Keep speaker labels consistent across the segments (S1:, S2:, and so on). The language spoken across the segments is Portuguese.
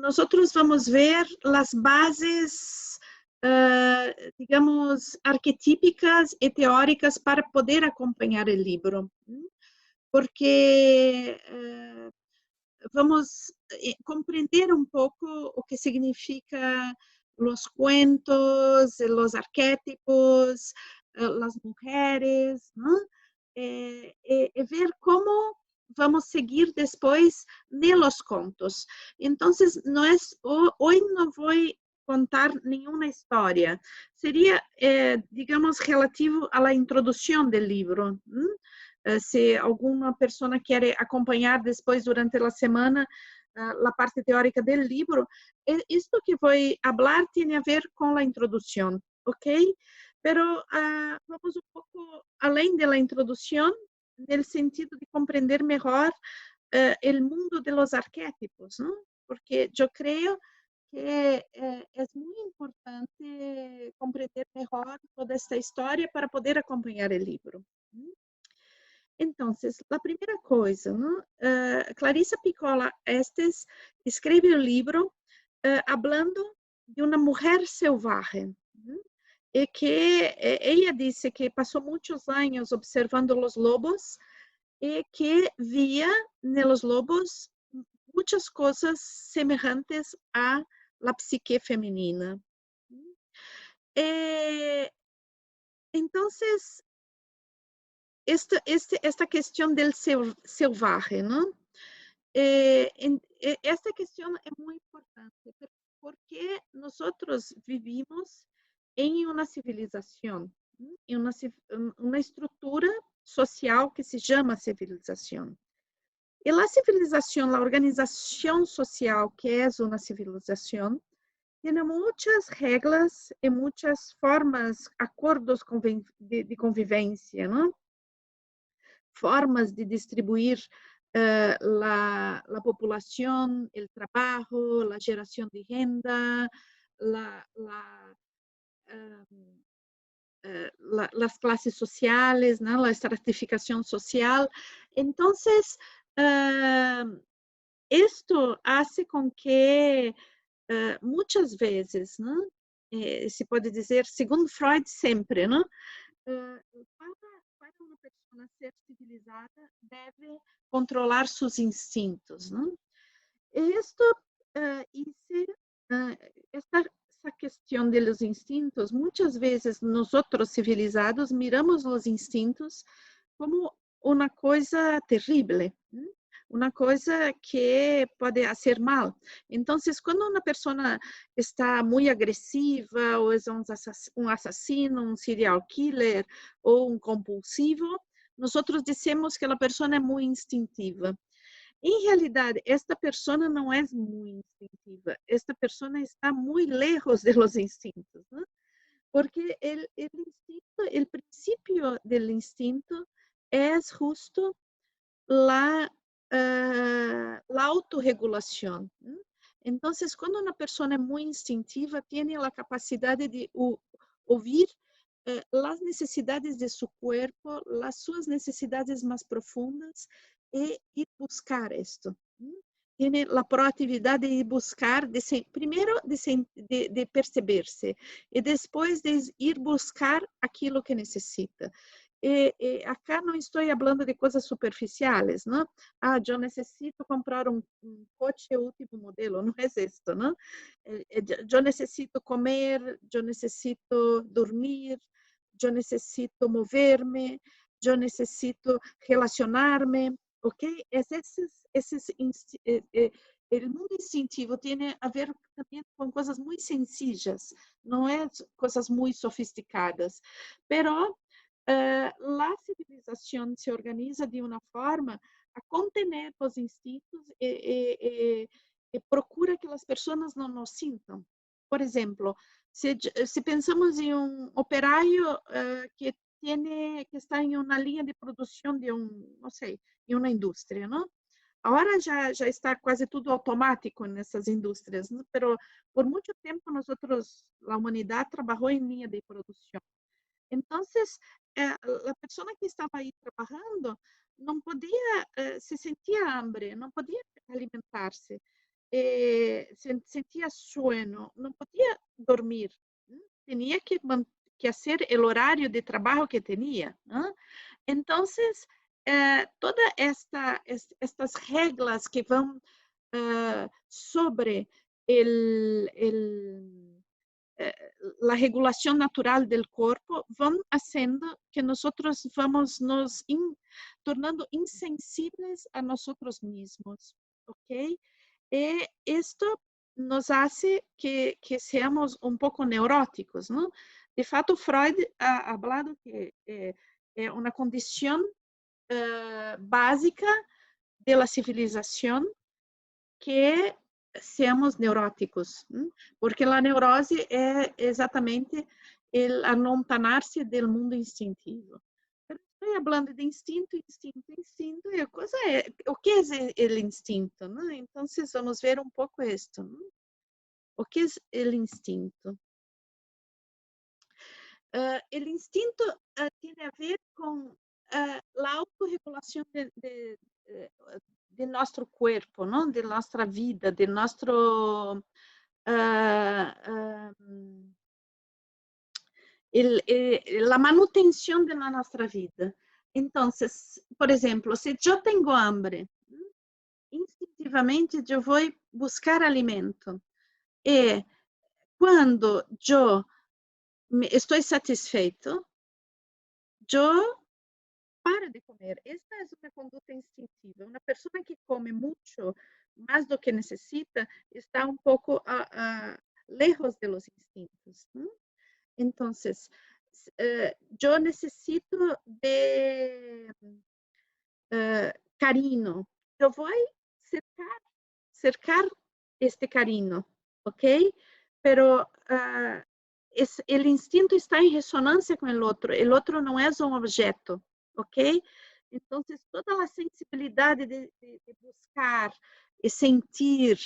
S1: nosotros vamos ver las bases, digamos, arquetípicas y teóricas para poder acompañar el libro, porque vamos compreender un poco lo que significa los cuentos, los arquetipos, las mujeres, ¿no? Ver cómo vamos seguir después de los contos. Entonces, no es, hoy no voy a contar ninguna historia. Sería, digamos, relativo a la introducción del libro. Se alguma pessoa quer acompanhar depois durante a semana a parte teórica do livro, isto que vou falar tem a ver com a introdução, ok? Pero vamos um pouco além da introdução, no sentido de compreender melhor o mundo de los arquétipos, não? Porque eu creio que é muito importante compreender melhor toda esta história para poder acompanhar o livro. Então, a primeira coisa, ¿no? Clarissa Pinkola Estes escreve o livro hablando de uma mulher selvagem, ¿no? E que ela disse que passou muitos anos observando os lobos e que via nos lobos muitas coisas semelhantes à la psique feminina. Então, esta questão del selvagem, não? Esta questão é muito importante, porque nós vivimos em uma civilização, em uma estrutura social que se chama civilização. E a civilização, a organização social que é uma civilização, tem muitas regras e muitas formas, acordos de convivência, não? Formas de distribuir la población, el trabajo, la generación de renda, las clases sociales, ¿no? La estratificación social. Entonces, esto hace con que muchas veces, ¿no? Se puede decir, según Freud siempre, ¿no? Para uma pessoa ser civilizada, deve controlar seus instintos, não? Esta questão dos instintos, muitas vezes nós civilizados miramos os instintos como uma coisa terrível, uma coisa que pode fazer mal. Então, quando uma pessoa está muito agressiva, ou é um assassino, um serial killer, ou um compulsivo, nós dizemos que a pessoa é muito instintiva. Em realidade, esta pessoa não é muito instintiva. Esta pessoa está muito lejos de los instintos, ¿no? Porque o princípio do instinto é justo la autorregulação. Então, quando uma pessoa é muito instintiva, tem a capacidade de ouvir as necessidades de seu corpo, as suas necessidades mais profundas e ir buscar isto. Tem a proatividade de ir buscar, primeiro de perceber-se e depois de ir buscar aquilo que necessita. Acá não estou falando de coisas superficiais, não? Eu necessito comprar um coche último modelo, não é isso, não? Eu necessito comer, eu necessito dormir, eu necessito mover-me, eu necessito relacionar-me, ok? O mundo instintivo tem a ver também com coisas muito sencillas, não é coisas muito sofisticadas, pero a civilização se organiza de uma forma a contener os instintos e procura que as pessoas não nos sintam. Por exemplo, se pensamos em um operário que está em uma linha de produção de não sei, em uma indústria, não? Agora já está quase tudo automático nessas indústrias, mas por muito tempo a humanidade trabalhou em linha de produção. Então, a pessoa que estava aí trabalhando não podia, se sentia hambre, não podia alimentar-se. sentia sueño, não podia dormir, tinha que fazer o horário de trabalho que tinha. Então, todas estas regras que vão sobre a regulação natural do corpo vão fazendo que nós vamos nos tornando insensíveis a nós mesmos, ok? E isto nos hace que seamos pouco neuróticos, não? De fato, Freud ha hablado que é uma condição básica da civilização que seamos neuróticos, porque a neurose é exatamente o anontanasse do mundo instintivo. Estou falando de instinto, instinto, e a coisa o que é o instinto? Não? Então, vamos ver pouco isto. Não? O que é o instinto? O instinto tem a ver com a autorregulação de nosso corpo, não? De nossa vida, de nosso a manutenção de nossa vida. Então, por exemplo, se eu tenho hambre, instintivamente eu vou buscar alimento. E quando eu estou satisfeito, eu paro de comer. Esta é uma conduta instintiva. Uma pessoa que come muito, mais do que necessita, está pouco lejos de los instintos. Então, eu necessito de carinho. Eu vou cercar este carinho, ok? Pero o instinto está em ressonância com o outro não é um objeto, ok? Então, toda a sensibilidade de buscar e sentir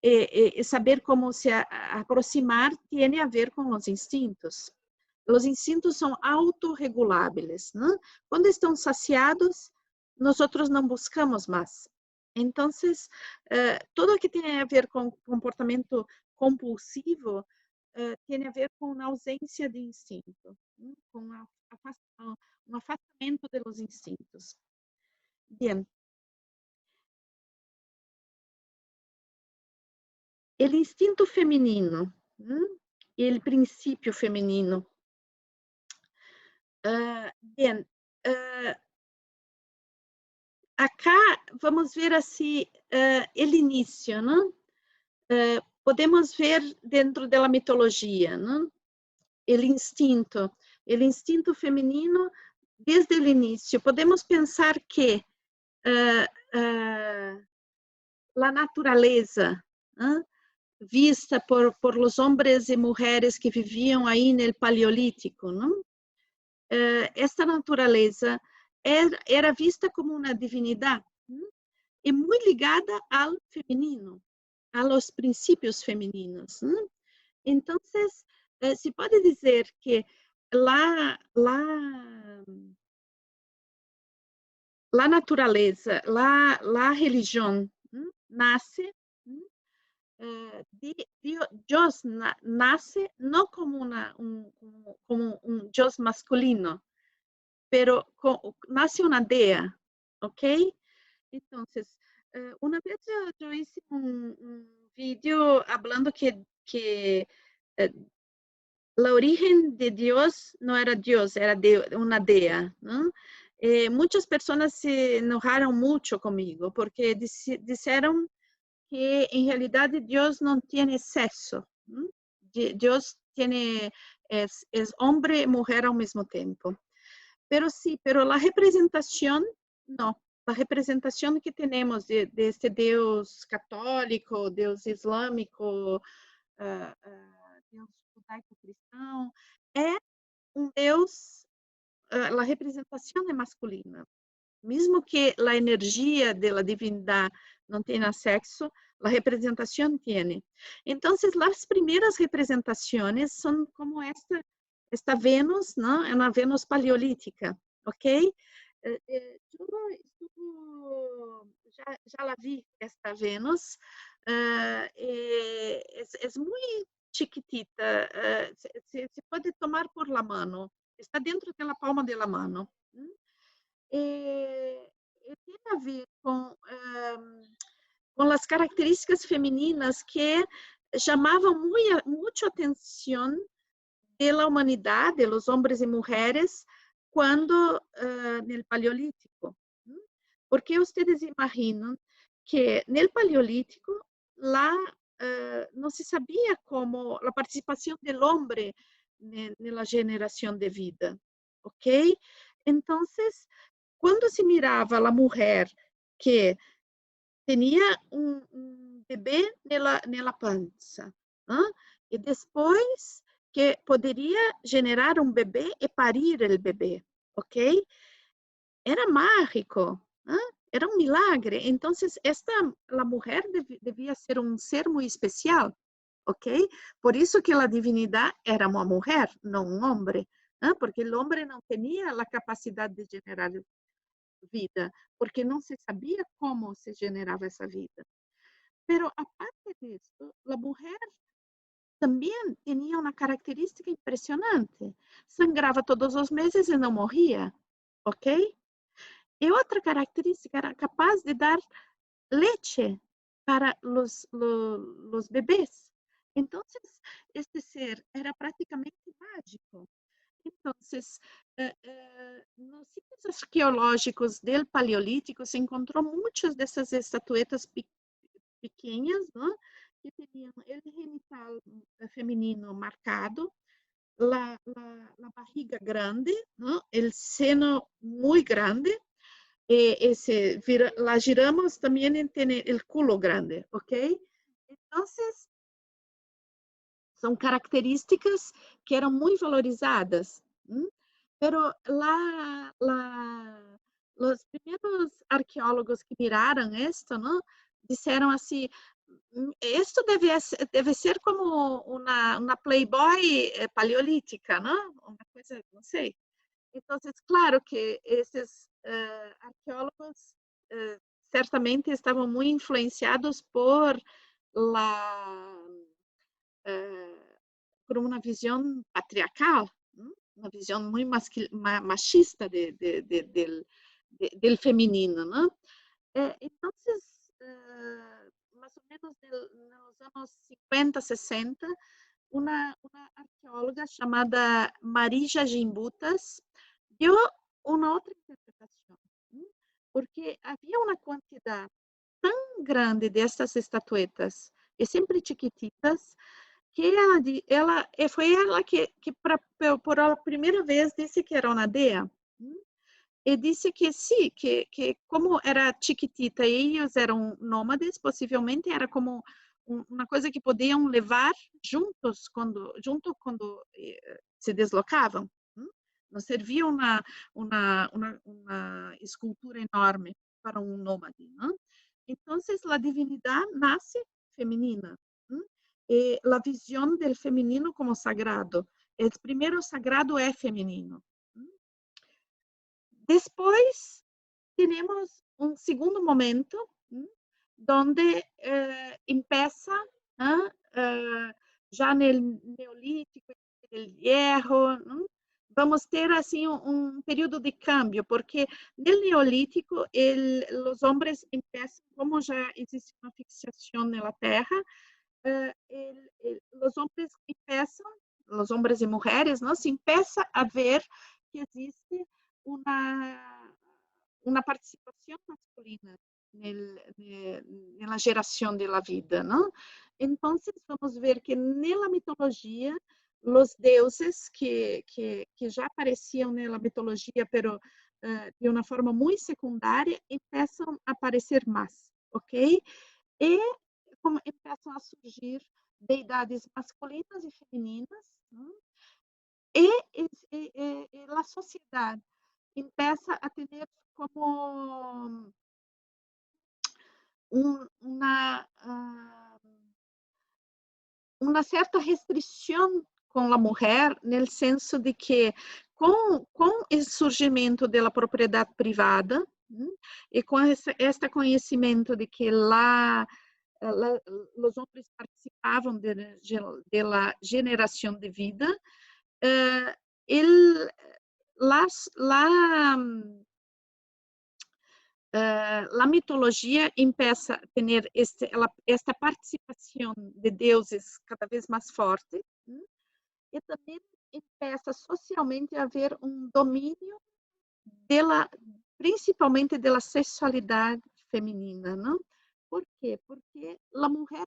S1: e saber como se aproximar tem a ver com os instintos. Os instintos são autorreguláveis, né? Quando estão saciados, nós não buscamos mais. Então, tudo que tem a ver com comportamento compulsivo tem a ver com a ausência de instinto, com um afastamento dos instintos. Bem, o instinto feminino, o princípio feminino. Bem, acá vamos ver assim o início, não? Podemos ver dentro da mitologia, não? O instinto feminino desde o início. Podemos pensar que a natureza, vista por los hombres e mulheres que viviam aí no Paleolítico, não? Esta natureza era vista como uma divindade e muito ligada ao feminino, a los princípios femininos. Então, se pode dizer que a natureza, a religião nasce, Deus nasce não como um Deus masculino, pero nasce uma dea, ok? Então, uma vez eu hice vídeo falando que a origem de Deus não era Deus, era uma dea, não? Muitas pessoas se enojaram muito comigo, porque disseram que, em realidade, Deus não tem sexo. Deus é homem e mulher ao mesmo tempo. Pero a representação, não. A representação que temos deste Deus católico, Deus islâmico, Deus judaico-cristão, é Deus, a representação é masculina. Mesmo que a energia da divindade não tenha sexo, a representação tem. Então, as primeiras representações são como esta Vênus, não? É uma Vênus paleolítica, ok? Eu já la vi, esta Vênus, Es muy chiquitita, se puede tomar por la mano, está dentro de la palma de la mano. Tiene a ver com as características femininas que chamavam muito atenção da humanidade, de los hombres e mulheres, quando no Paleolítico. Porque vocês imaginam que no Paleolítico lá não se sabia como a participação do homem na geração de vida, ok? Então, quando se mirava a mulher que tinha bebê nela pança, e depois que poderia gerar bebê e parir o bebê, ok? Era mágico, era milagre. Então, a mulher devia ser ser muito especial, ok? Por isso que a divindade era uma mulher, não homem, porque o homem não tinha a capacidade de gerar vida, porque não se sabia como se generava essa vida. Pero aparte disso, a mulher também tinha uma característica impressionante. Sangrava todos os meses e não morria, ok? E outra característica era capaz de dar leite para os bebês. Então, este ser era praticamente mágico. Então, nos sítios arqueológicos do Paleolítico se encontrou muitas dessas estatuetas pequenas, não? Que tinham o genital feminino marcado, a barriga grande, não? O seno muito grande, e la giramos também tem o culo grande, ok? Então, são características que eram muito valorizadas. Pero os primeiros arqueólogos que miraram esto, ¿no? Disseram assim, esto deve ser como uma Playboy paleolítica, não? Uma coisa, não sei. Então, claro que esses arqueólogos certamente estavam muito influenciados la, por uma visão patriarcal, uma visão muito machista del feminino, ¿no? Então, mais ou menos nos anos 50, 60, uma arqueóloga chamada Marija Gimbutas deu uma outra interpretação, porque havia uma quantidade tão grande dessas estatuetas, e sempre chiquititas, que foi ela que por a primeira vez disse que era uma dea. E disse que sim, que como era chiquitita e eles eram nômades, possivelmente era como uma coisa que podiam levar juntos junto quando se deslocavam. Não servia uma escultura enorme para nômade. Não? Então, a divindade nasce feminina. E a visão do feminino como sagrado. O primeiro sagrado é feminino. Depois, temos segundo momento, onde começa, já no Neolítico, no Hierro, vamos ter assim período de câmbio, porque no Neolítico os homens começam, como já existe uma fixação na Terra, os homens começam, os homens e mulheres, não, se começa a ver que existe uma participação masculina na geração da vida, não? Então, vamos ver que na mitologia, os deuses que já apareciam na mitologia, pero de uma forma muito secundária, começam a aparecer mais, ok? E começam a surgir deidades masculinas e femininas, não? E a sociedade começa a ter como uma certa restrição com a mulher, no senso de que, com o surgimento da propriedade privada, e com este conhecimento de que os homens participavam da geração de vida. El, la mitologia empieza a ter esta participação de deuses cada vez mais forte, e também empieza socialmente a haver domínio principalmente da sexualidade feminina, não? Por quê? Porque a mulher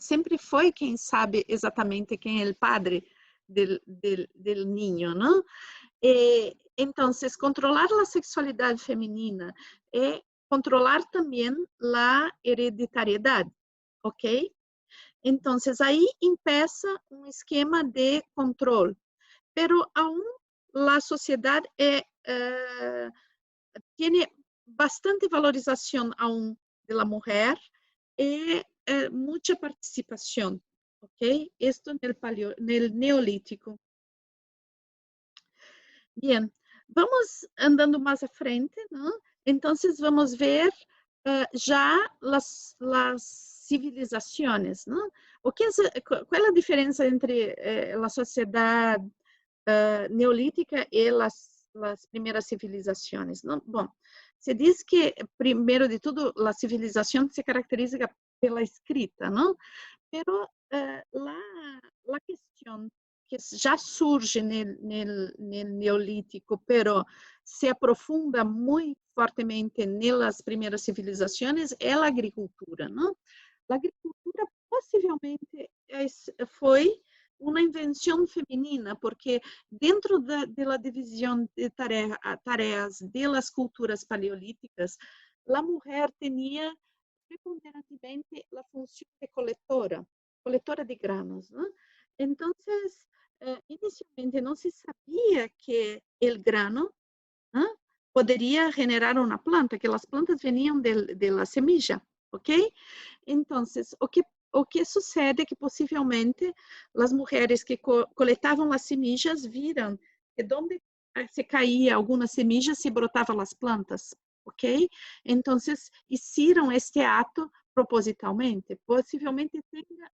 S1: sempre foi quem sabe exatamente quem é o padre del niño, não? Então, controlar a sexualidade feminina é controlar também a hereditariedade, ok? Então, aí empieza esquema de controle, pero aún a sociedade tem bastante valorização aún da mulher e muita participação, ok? Isto no neolítico. Bien, vamos andando mais à frente, não? Então, vamos ver já as civilizações, não? Qual é a diferença entre a sociedade neolítica e as primeiras civilizações? Não? Bom, se diz que, primeiro de tudo, a civilização se caracteriza pela escrita, não? Pero a questão que já surge no neolítico, pero se aprofunda muito fortemente nas primeiras civilizações, é a agricultura, não? A agricultura possivelmente foi uma invenção feminina, porque dentro da divisão de tarefas das culturas paleolíticas, a mulher tinha preponderantemente a função de coletora de granos, ¿no? Entonces, inicialmente não se sabia que o grano, ¿no?, poderia generar uma planta, que as plantas veniam de la semilla, ¿ok? Entonces, o que sucede é que possivelmente as mulheres que coletavam as semillas viram que onde se caía alguma semilla se brotavam as plantas, ok? Entonces, hicieron este ato propositalmente. Possivelmente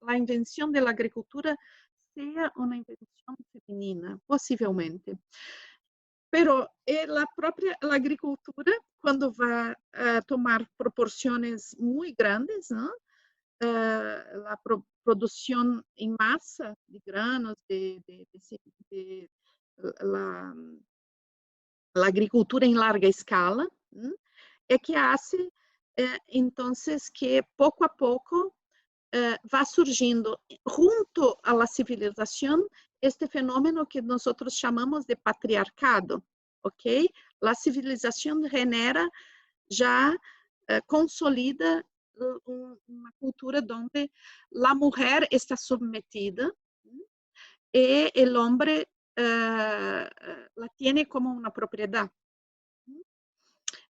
S1: a invenção da agricultura seja uma invenção feminina, possivelmente. Pero a própria agricultura, quando vai tomar proporções muito grandes, não? A produção em massa de granos, a agricultura em larga escala, é que hace entonces que pouco a pouco vai surgindo junto à civilização este fenômeno que nós chamamos de patriarcado, ok? A civilização genera já consolida uma cultura onde a mulher está submetida e o homem la tiene como uma propriedade.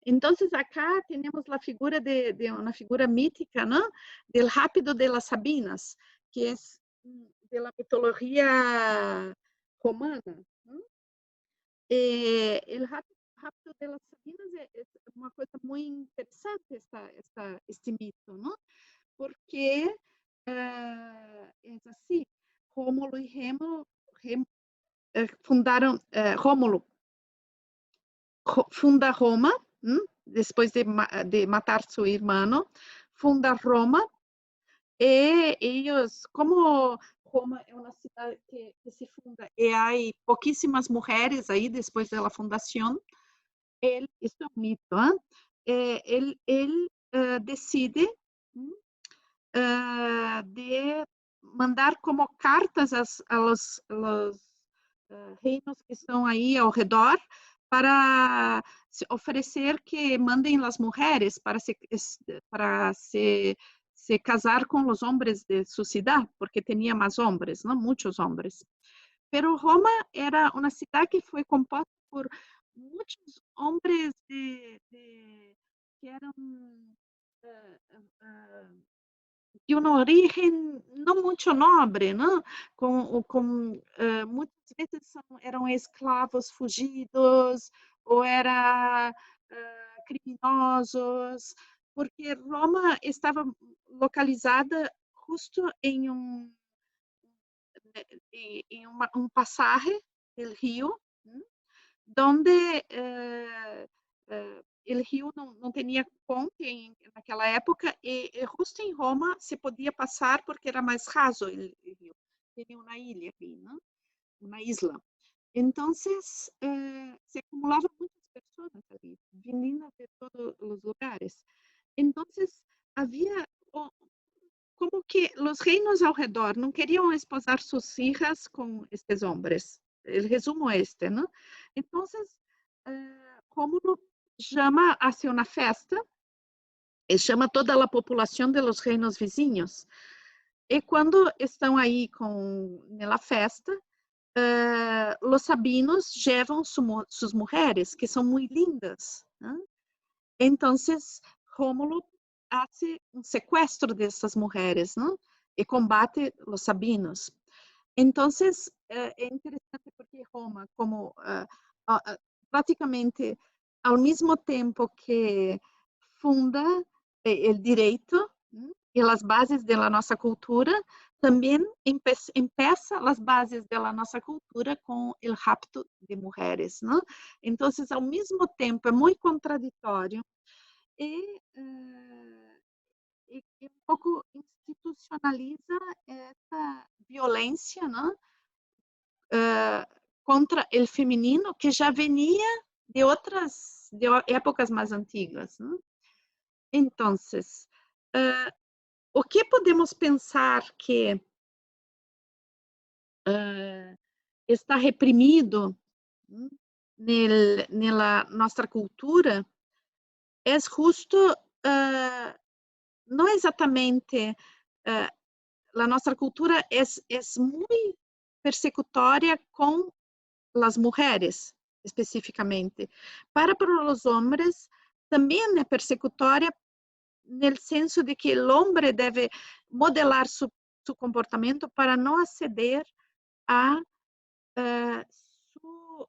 S1: Então, acá temos a figura de uma figura mítica, ¿no?, del rápido de las Sabinas, que é de la mitologia romana, ¿no? El rápido de las Sabinas é uma coisa muito interessante este mito, ¿no? Porque é assim, Rômulo e Remo fundaram, Rômulo funda Roma, depois de matar seu irmão, funda Roma, e eles, como Roma é uma cidade que se funda e há pouquíssimas mulheres aí depois da fundação, isso é um mito, ele decide de mandar como cartas aos reinos que estão aí ao redor para oferecer que mandem as mulheres para se casar com os homens de sua cidade, porque tinha mais homens, não muitos homens. Pero Roma era uma cidade que foi composta por muitos homens que eram de uma origem não muito nobre, não? Muitas vezes eram escravos fugidos ou eram criminosos, porque Roma estava localizada justo um passagem do rio, onde o rio não tinha ponte naquela época, e justo em Roma se podia passar porque era mais raso o rio. Tinha uma ilha ali, né? Uma isla. Então, se acumulavam muitas pessoas ali, vindas de todos os lugares. Então, havia como que os reinos ao redor não queriam esposar suas filhas com estes homens. O resumo é este, não? Então, Rómulo chama hacia uma festa e chama toda a população dos reinos vizinhos. E quando estão aí na festa, os sabinos levam suas mulheres, que são muito lindas, né? Então, Rómulo hace um sequestro dessas mulheres, ¿no? E combate os sabinos. Então, é interessante porque Roma, como praticamente ao mesmo tempo que funda o direito e as bases da nossa cultura, também empieza as bases da nossa cultura com o rapto de mulheres, não? Então, ao mesmo tempo, é muito contraditório e um pouco institucionaliza essa violência, né, contra o feminino, que já venia de épocas mais antigas, né? Então, o que podemos pensar que está reprimido na nossa cultura é justo não exatamente a nossa cultura é muito persecutória com as mulheres, especificamente. Para os homens, também é persecutória no senso de que o homem deve modelar seu comportamento para não aceder a sua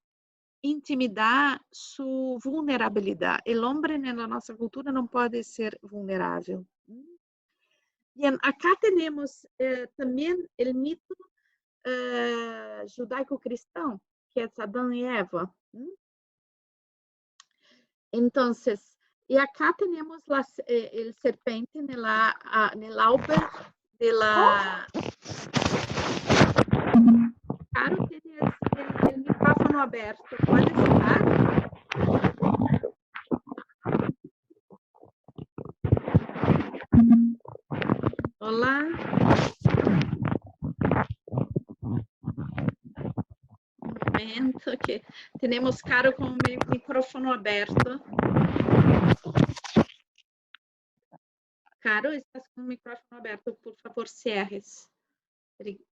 S1: intimidade, sua vulnerabilidade. O homem na nossa cultura não pode ser vulnerável. Bien, acá temos também o mito judaico-cristão, que é Adão e Eva. Então, e acá temos o serpente no auge de la... Caro, tienes o micrófono aberto. Pode falar? Olá. Um momento que temos Caro com o micrófono aberto. Caro, estás com o micrófono aberto, por favor, cierres.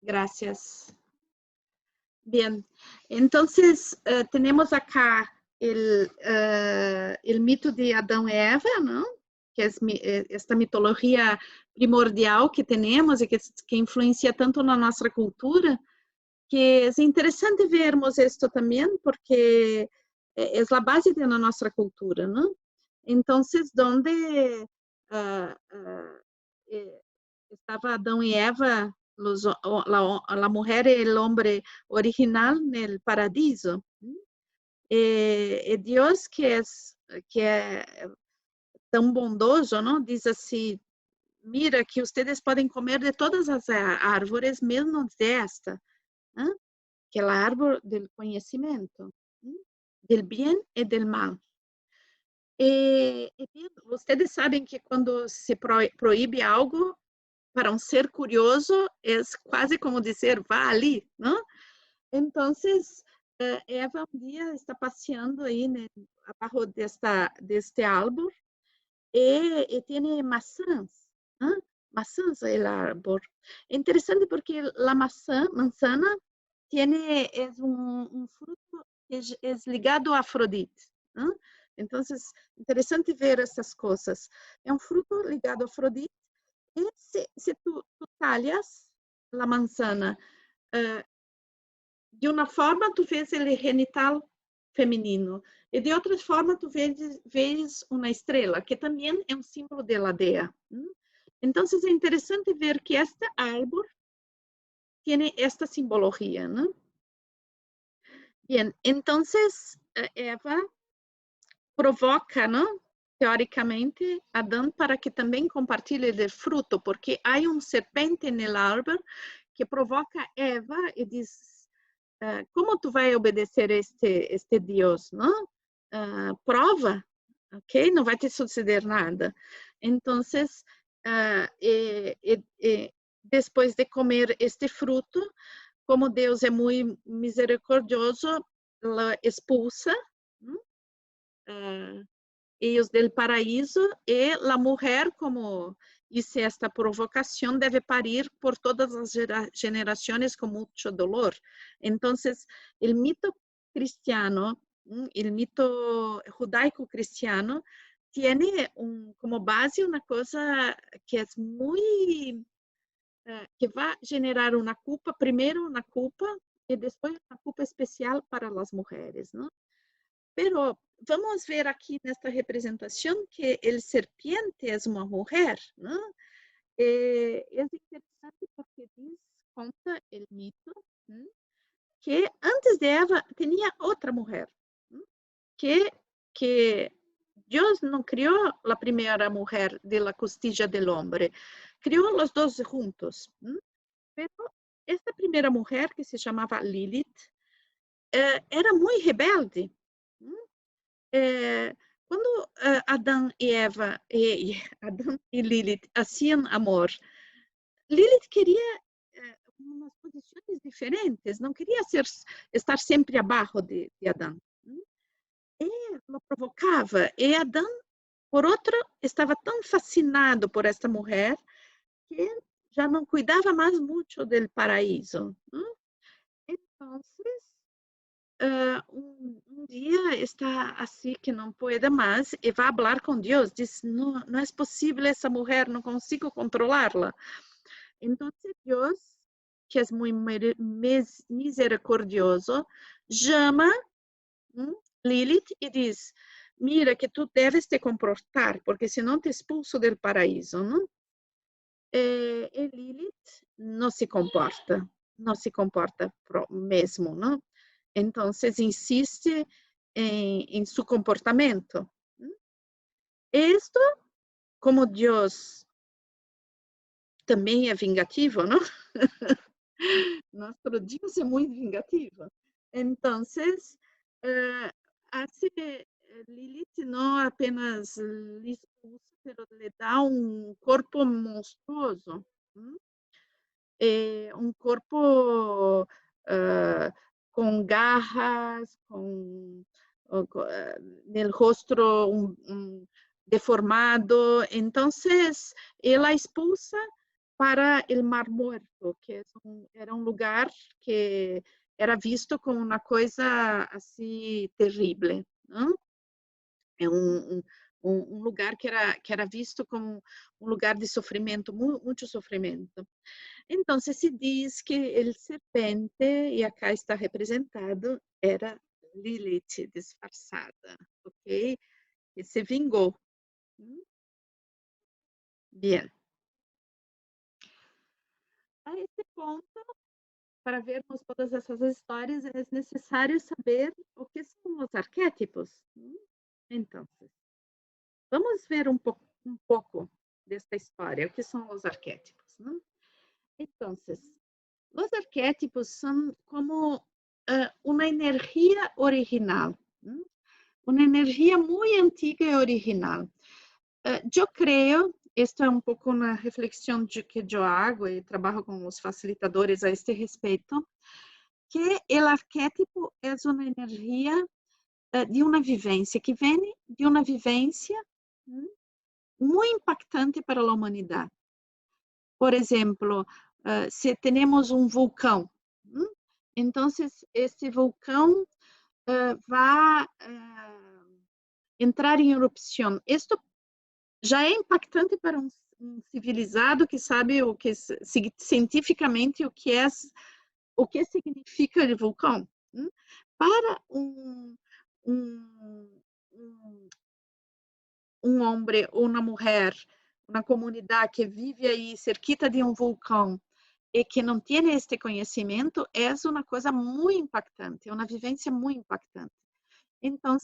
S1: Gracias. Bien, entonces tenemos acá el mito de Adão e Eva, ¿no? Que é esta mitologia primordial que temos e que influencia tanto na nossa cultura, que é interessante vermos isto também, porque é a base da nossa cultura, não? Então, onde estava Adão e Eva, a mulher e o homem original no paraíso. E Deus, que é tão bondoso, não? Diz assim: mira, que vocês podem comer de todas as árvores, mesmo desta, ¿eh? Que é a árvore do conhecimento, do bem e do mal. E vocês sabem que quando se proíbe algo, para um ser curioso, é quase como dizer, vá ali, não? Então, Eva um dia está passeando aí, né, abaixo deste árvore e tem maçãs, né? Maçãs é o árvore. É interessante porque a manzana é fruto que é ligado a Afrodite, né? Então, interessante ver essas coisas. É um fruto ligado a Afrodite. E se tu talhas a manzana de uma forma, tu fez ele genital feminino. E de outra forma, tu vês uma estrela, que também é um símbolo de aldeia. Então, é interessante ver que esta árvore tem esta simbologia, ¿no? Bien, entonces Eva provoca, ¿no? Teoricamente, Adão para que também compartilhe do fruto, porque há um serpente no árvore que provoca Eva e diz, como tu vai obedecer este Deus, não? Prova, ok? Não vai te suceder nada. Então, depois de comer este fruto, como Deus é muito misericordioso, la expulsa eles del paraíso e a mulher, como hice esta provocação, deve parir por todas as gerações com muito dolor. Então, o mito cristiano, o mito judaico-cristiano, tiene como base uma coisa que é muito que vai gerar uma culpa, primeiro uma culpa e depois uma culpa especial para as mulheres, não? Pero vamos ver aqui nesta representação que o serpiente é uma mulher, não? É interessante porque diz, conta o mito, que antes de Eva tinha outra mulher, que Deus não criou a primeira mulher de la costilla del hombre, criou os dois juntos. Pero esta primeira mulher, que se chamava Lilith, era muito rebelde. Quando Adão e Eva, Adão e Lilith faziam amor, Lilith queria umas posições diferentes, não queria estar sempre abaixo de Adão. E lo provocava. E Adão, por outro, estava tão fascinado por esta mulher que já não cuidava mais muito do paraíso. Então, um dia está assim que não pode mais e vai falar com Deus. Diz, não, não é possível essa mulher, não consigo controlá-la. Então, Deus, que é muito misericordioso, chama Lilith e diz, mira que tu deves te comportar, porque senão te expulso do paraíso, não? E Lilith não se comporta mesmo, não? Então, insiste em seu comportamento. Isto, como Deus também é vingativo, não? Nosso Deus é muito vingativo. Então, Lilith não apenas lhe expulsa, mas lhe dá um corpo monstruoso. Um corpo com garras, com no rosto deformado. Então, ela expulsa para o Mar Morto, que era um lugar que era visto como uma coisa assim terrível, não? É um lugar que era visto como um lugar de sofrimento, muito sofrimento. Então, se diz que o serpente, e acá está representado, era Lilith disfarçada, ok? Que se vingou. Bien. A esse ponto, para vermos todas essas histórias, é necessário saber o que são os arquétipos. Então, vamos ver um pouco desta história, o que são os arquétipos. Não? Então, os arquétipos são como uma energia original, uma energia muito antiga e original. Eu creio, esta é um pouco uma reflexão que eu hago e trabalho com os facilitadores a este respeito, que o arquétipo é uma energia de uma vivência, que vem de uma vivência muito impactante para a humanidade. Por exemplo, se temos um vulcão, então esse vulcão vai entrar em erupção. Isto já é impactante para um civilizado que sabe o que cientificamente o que significa o vulcão. Para um, um homem ou uma mulher, uma comunidade que vive aí cerquita de um vulcão e que não tem este conhecimento, é uma coisa muito impactante, uma vivência muito impactante. Então,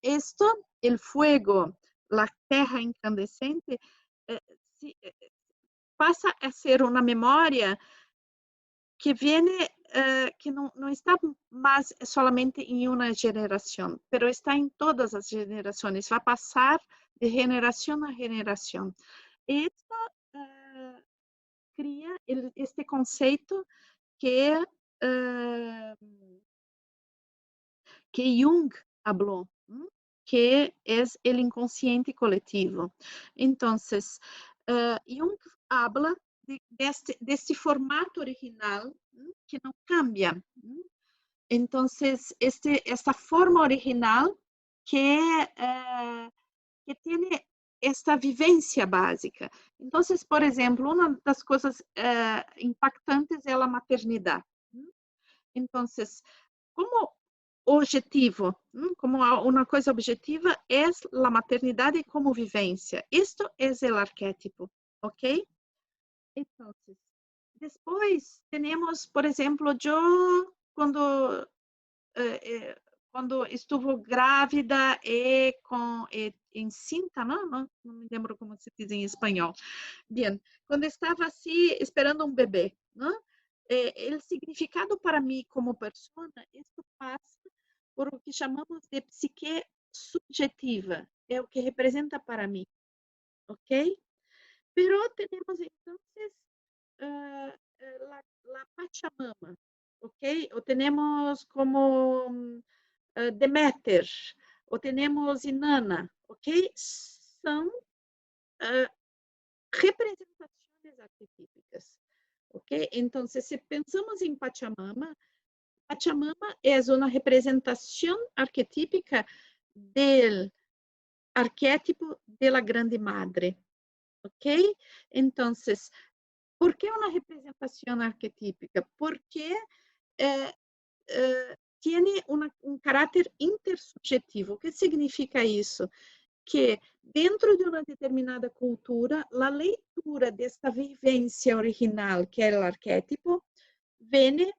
S1: esto, o fuego, a terra incandescente, passa a ser uma memória que viene, que não está mais solamente em uma geração, mas está em todas as gerações, vai passar de geração a geração. E isso cria este conceito que, que Jung falou, que é o inconsciente coletivo. Então, Jung habla deste formato original que não cambia. Então, esta forma original que, que tem esta vivência básica. Então, por exemplo, uma das coisas impactantes é a maternidade. Então, como objetivo, como uma coisa objetiva, é a maternidade como vivência. Isto é o arquétipo, ok? Então, depois temos, por exemplo, eu quando estive grávida e encinta, não me lembro como se diz em espanhol. Bem, quando estava assim, esperando um bebê, não? O significado para mim como pessoa, isso passa por o que chamamos de psique subjetiva, é o que representa para mim, ok? Pero temos então la Pachamama, ok? O temos como Deméter, o temos Inanna, ok? São representações arquetípicas, ok? Então, se pensamos em Pachamama, Pachamama é uma representação arquetípica do arquétipo da Grande Madre, ok? Então, por que uma representação arquetípica? Porque tem um caráter intersubjetivo. O que significa isso? Que dentro de uma determinada cultura, a leitura desta vivência original, que é o arquétipo, vem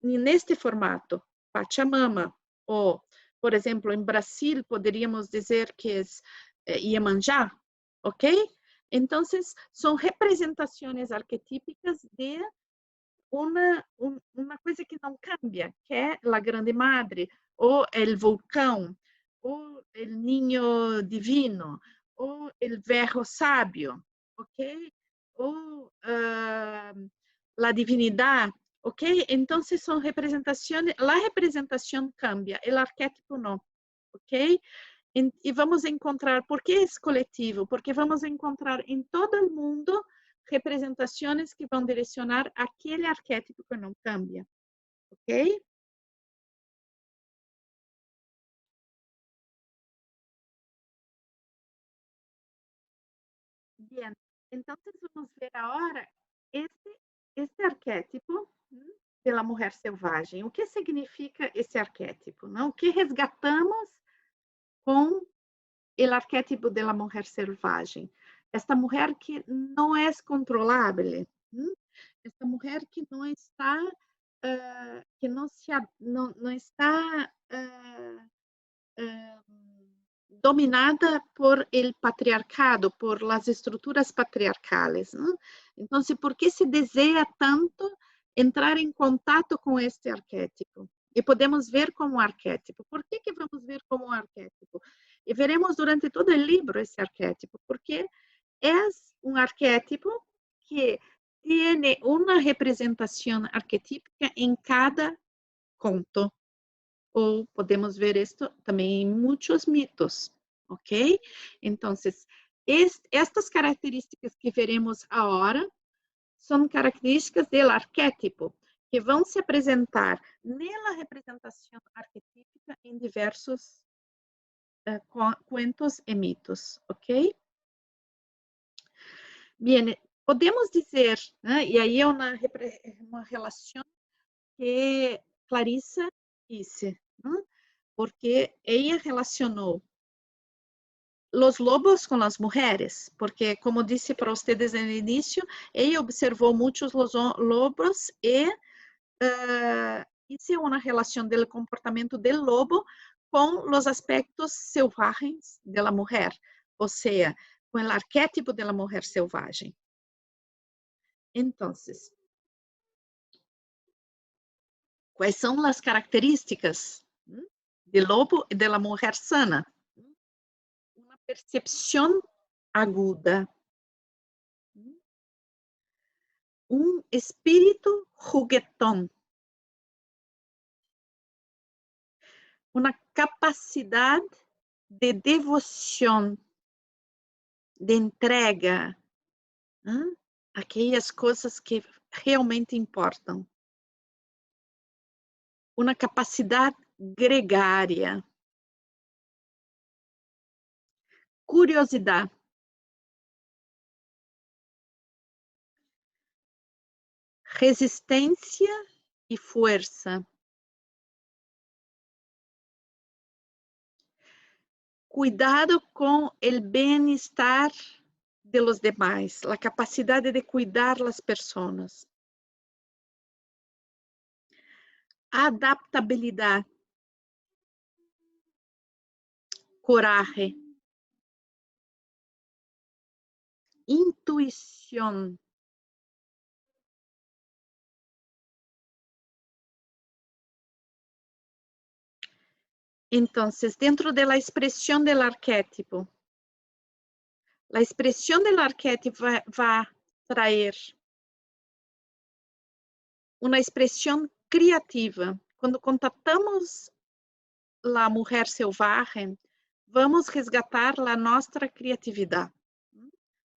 S1: neste formato, Pachamama, ou, por exemplo, em Brasil, poderíamos dizer que é Iemanjá, ok? Então, são representações arquetípicas de uma coisa que não cambia, que é a Grande Madre, ou o vulcão, ou o Ninho Divino, ou o Verbo Sábio, ok? Ou a divinidade, ok? Então, são representações, a representação cambia, o arquétipo não, ok? E vamos encontrar, por que é coletivo? Porque vamos encontrar em todo o mundo representações que vão direcionar aquele arquétipo que não cambia, ok? Bien, então vamos ver agora este arquétipo da mulher selvagem. O que significa esse arquétipo? Não? O que resgatamos com o arquétipo da mulher selvagem? Esta mulher que não é controlável, esta mulher que não está que não está dominada por el patriarcado, por las estruturas patriarcales, ¿no? Entonces, ¿por qué se desea tanto entrar em contato com este arquétipo? E podemos ver como arquétipo. Por que vamos ver como arquétipo? E veremos durante todo o livro esse arquétipo, porque é um arquétipo que tem uma representação arquetípica em cada conto. Ou podemos ver isto também em muitos mitos, ok? Então, estas características que veremos agora são características do arquétipo, que vão se apresentar na representação arquetípica em diversos contos e mitos, ok? Bem, podemos dizer, né, e aí é uma relação que Clarissa disse, né? porque ella relacionó los lobos con las mujeres, porque como disse para ustedes en el inicio, ella observó muchos los lobos y hice una relación del comportamiento del lobo con los aspectos selvagens de la mujer, o sea, con el arquetipo de la mujer selvagem. Entonces, ¿cuáles son las características del lobo y de la mujer sana? Una percepción aguda, un espíritu juguetón, una capacidad de devoción, de entrega, aquelas coisas que realmente importam. Uma capacidade gregária, curiosidade, resistência e força, cuidado com o bem-estar de los demás, a capacidade de cuidar as pessoas, adaptabilidade, coragem, intuição, então, dentro da expressão do arquétipo, a expressão do arquétipo vai trazer uma expressão criativa. Quando contatamos a mulher selvagem, vamos resgatar a nossa criatividade.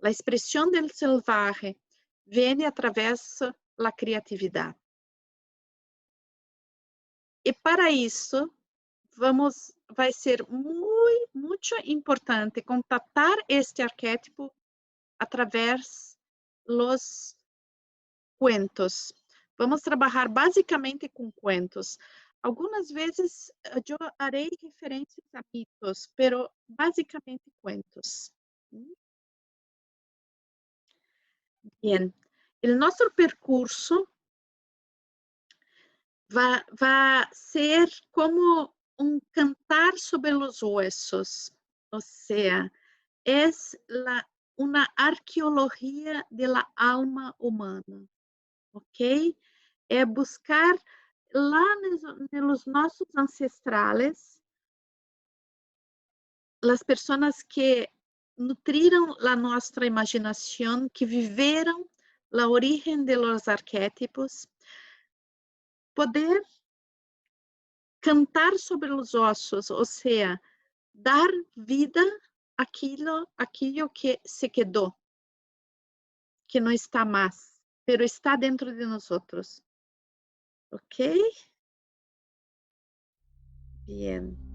S1: A expressão do selvagem vem através da criatividade. E para isso, vai ser muito importante contatar este arquétipo através dos cuentos. Vamos trabalhar basicamente com cuentos. Algumas vezes eu harei referências a mitos, pero basicamente cuentos. Bien, o nosso percurso vai ser como cantar sobre os huesos, ou seja, é uma arqueologia da alma humana, ok? É buscar lá nos nossos ancestrales, as pessoas que nutriram a nossa imaginação, que viveram a origem de los arquétipos, poder cantar sobre os ossos, ou seja, dar vida àquilo que se quedou, que não está mais, pero está dentro de nós. Ok? Bien.